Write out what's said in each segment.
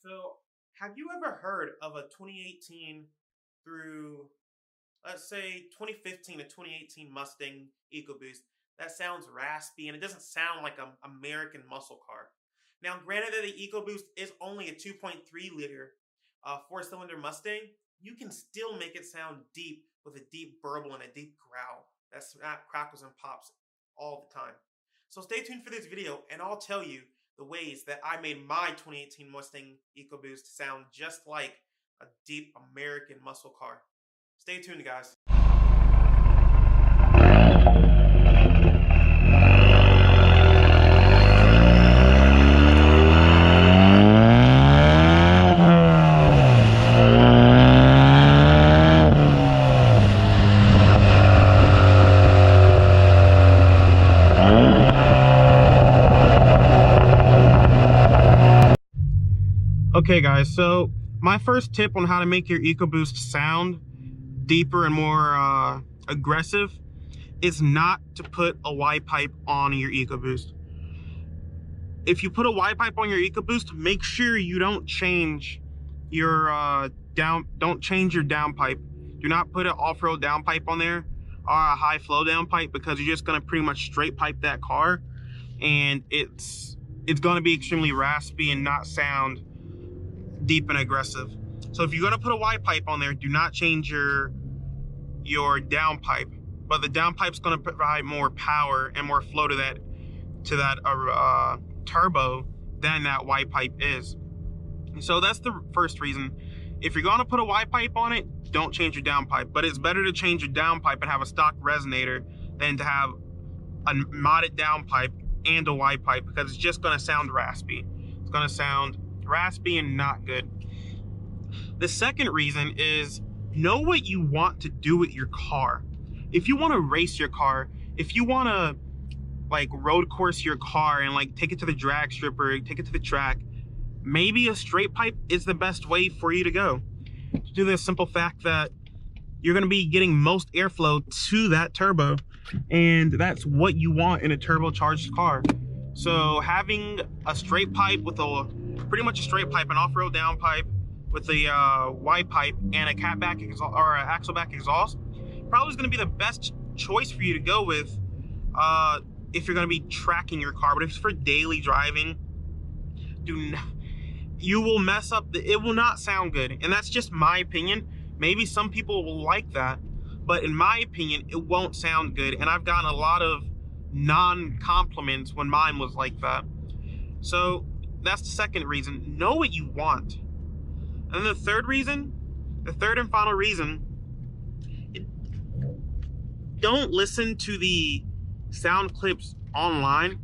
So, have you ever heard of a 2018 through, let's say, 2015 to 2018 Mustang EcoBoost that sounds raspy and it doesn't sound like an American muscle car? Now, granted that the EcoBoost is only a 2.3 liter four-cylinder Mustang, you can still make it sound deep with a deep burble and a deep growl that crackles and pops all the time. So stay tuned for this video and I'll tell you the ways that I made my 2018 Mustang EcoBoost sound just like a deep American muscle car. Stay tuned, guys. Okay guys, so my first tip on how to make your EcoBoost sound deeper and more aggressive is not to put a Y pipe on your EcoBoost. If you put a Y pipe on your EcoBoost, make sure you don't change your down pipe. Do not put an off-road down pipe on there or a high flow down pipe, because you're just gonna pretty much straight pipe that car and it's gonna be extremely raspy and not sound deep and aggressive. So if you're gonna put a Y pipe on there, do not change your down pipe, but the down pipe's gonna provide more power and more flow to that turbo than that Y pipe is. So that's the first reason. If you're gonna put a Y pipe on it, don't change your down pipe, but it's better to change your down pipe and have a stock resonator than to have a modded down pipe and a Y pipe, because it's just gonna sound raspy. It's gonna sound raspy and not good. The second reason is know what you want to do with your car. If you want to race your car, if you want to like road course your car and like take it to the drag strip or take it to the track, maybe a straight pipe is the best way for you to go, due to the simple fact that you're going to be getting most airflow to that turbo, and that's what you want in a turbocharged car. So having a straight pipe with pretty much a straight pipe, an off-road down pipe with a Y pipe and a catback exhaust or an axle back exhaust probably is going to be the best choice for you to go with if you're going to be tracking your car. But if it's for daily driving, you will mess up. It will not sound good, and that's just my opinion. Maybe some people will like that, but in my opinion, it won't sound good. And I've gotten a lot of non-compliments when mine was like that. So that's the second reason. Know what you want. And the third and final reason, don't listen to the sound clips online.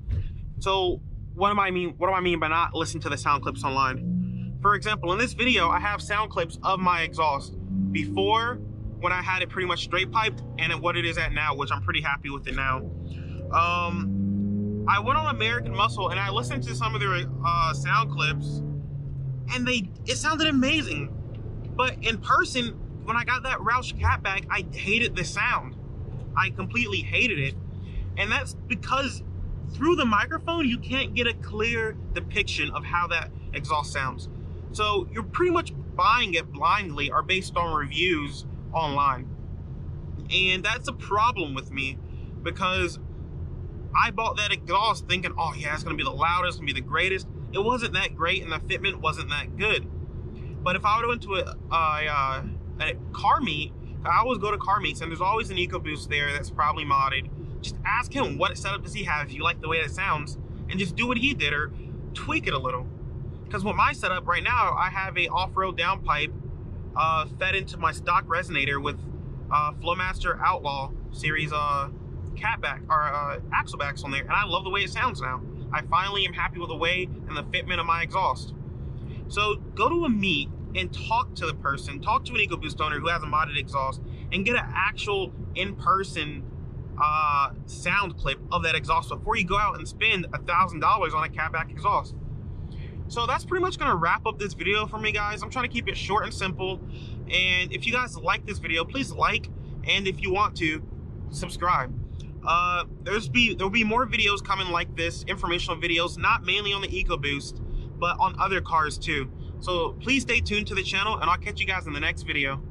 So what do I mean by not listen to the sound clips online? For example, in this video, I have sound clips of my exhaust before, when I had it pretty much straight piped, and what it is at now, which I'm pretty happy with it now. I went on American Muscle and I listened to some of their sound clips, and it sounded amazing. But in person, when I got that Roush catback, I hated the sound. I completely hated it. And that's because through the microphone, you can't get a clear depiction of how that exhaust sounds. So you're pretty much buying it blindly or based on reviews online. And that's a problem with me, because I bought that exhaust thinking, oh yeah, it's gonna be the loudest, it's gonna be the greatest. It wasn't that great, and the fitment wasn't that good. But if I would have went to a car meet, I always go to car meets, and there's always an EcoBoost there that's probably modded. Just ask him, what setup does he have if you like the way it sounds, and just do what he did or tweak it a little. Because with my setup right now, I have a off-road down pipe fed into my stock resonator with Flowmaster Outlaw series catback or axle backs on there, and I love the way it sounds now. I finally am happy with the way and the fitment of my exhaust. So go to a meet and talk to the person, talk to an EcoBoost owner who has a modded exhaust, and get an actual in-person sound clip of that exhaust before you go out and spend $1,000 on a catback exhaust. So that's pretty much gonna wrap up this video for me, guys. I'm trying to keep it short and simple. And if you guys like this video, please like, and if you want to, subscribe. There'll be more videos coming like this, informational videos, not mainly on the EcoBoost, but on other cars too. So please stay tuned to the channel, and I'll catch you guys in the next video.